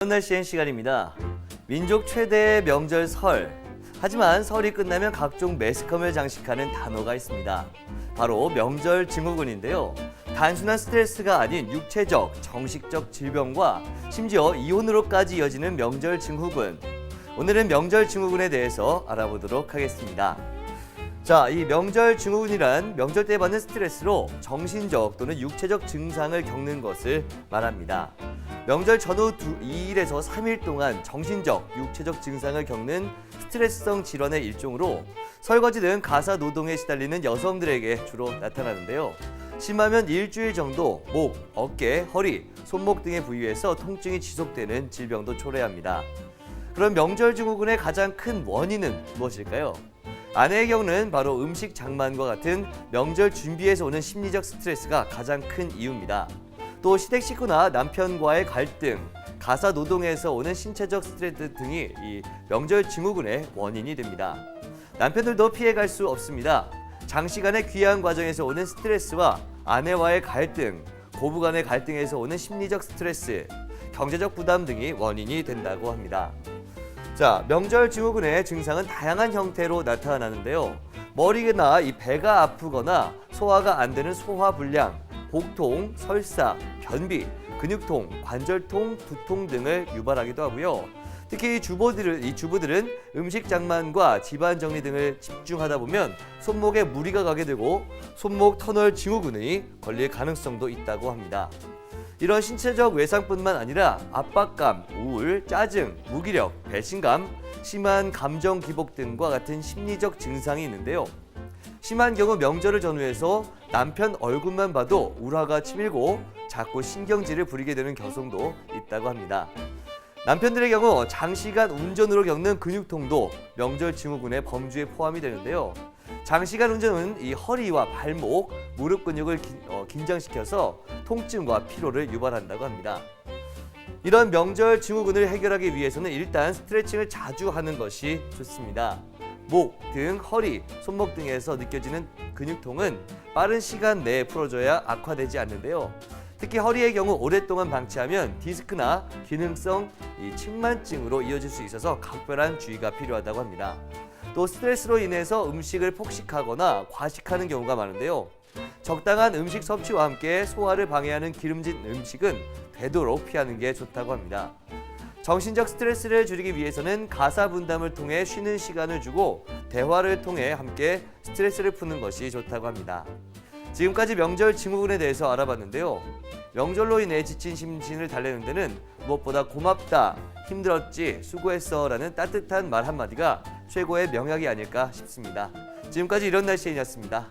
날씨엔 시간입니다. 민족 최대의 명절 설. 하지만 설이 끝나면 각종 매스컴을 장식하는 단어가 있습니다. 바로 명절 증후군인데요. 단순한 스트레스가 아닌 육체적, 정식적 질병과 심지어 이혼으로까지 이어지는 명절 증후군. 오늘은 명절 증후군에 대해서 알아보도록 하겠습니다. 자, 이 명절 증후군이란 명절 때 받는 스트레스로 정신적 또는 육체적 증상을 겪는 것을 말합니다. 명절 전후 2일에서 3일 동안 정신적, 육체적 증상을 겪는 스트레스성 질환의 일종으로 설거지 등 가사 노동에 시달리는 여성들에게 주로 나타나는데요. 심하면 일주일 정도 목, 어깨, 허리, 손목 등의 부위에서 통증이 지속되는 질병도 초래합니다. 그럼 명절 증후군의 가장 큰 원인은 무엇일까요? 아내의 경우는 바로 음식 장만과 같은 명절 준비에서 오는 심리적 스트레스가 가장 큰 이유입니다. 또 시댁 식구나 남편과의 갈등, 가사 노동에서 오는 신체적 스트레스 등이 이 명절 증후군의 원인이 됩니다. 남편들도 피해갈 수 없습니다. 장시간의 귀향 과정에서 오는 스트레스와 아내와의 갈등, 고부 간의 갈등에서 오는 심리적 스트레스, 경제적 부담 등이 원인이 된다고 합니다. 자, 명절 증후군의 증상은 다양한 형태로 나타나는데요. 머리나 이 배가 아프거나 소화가 안 되는 소화불량, 복통, 설사, 변비, 근육통, 관절통, 두통 등을 유발하기도 하고요. 특히 이 주부들은 음식 장만과 집안 정리 등을 집중하다 보면 손목에 무리가 가게 되고 손목 터널 증후군이 걸릴 가능성도 있다고 합니다. 이런 신체적 외상뿐만 아니라 압박감, 우울, 짜증, 무기력, 배신감, 심한 감정 기복 등과 같은 심리적 증상이 있는데요. 심한 경우 명절을 전후해서 남편 얼굴만 봐도 울화가 치밀고 자꾸 신경질을 부리게 되는 경우도 있다고 합니다. 남편들의 경우 장시간 운전으로 겪는 근육통도 명절 증후군의 범주에 포함이 되는데요. 장시간 운전은 이 허리와 발목, 무릎 근육을 긴장시켜서 통증과 피로를 유발한다고 합니다. 이런 명절 증후군을 해결하기 위해서는 일단 스트레칭을 자주 하는 것이 좋습니다. 목, 등, 허리, 손목 등에서 느껴지는 근육통은 빠른 시간 내에 풀어줘야 악화되지 않는데요. 특히 허리의 경우 오랫동안 방치하면 디스크나 기능성 측만증으로 이어질 수 있어서 각별한 주의가 필요하다고 합니다. 또 스트레스로 인해서 음식을 폭식하거나 과식하는 경우가 많은데요. 적당한 음식 섭취와 함께 소화를 방해하는 기름진 음식은 되도록 피하는 게 좋다고 합니다. 정신적 스트레스를 줄이기 위해서는 가사 분담을 통해 쉬는 시간을 주고 대화를 통해 함께 스트레스를 푸는 것이 좋다고 합니다. 지금까지 명절 증후군에 대해서 알아봤는데요. 명절로 인해 지친 심신을 달래는 데는 무엇보다 고맙다, 힘들었지, 수고했어 라는 따뜻한 말 한마디가 최고의 명약이 아닐까 싶습니다. 지금까지 이런 날씨인이었습니다.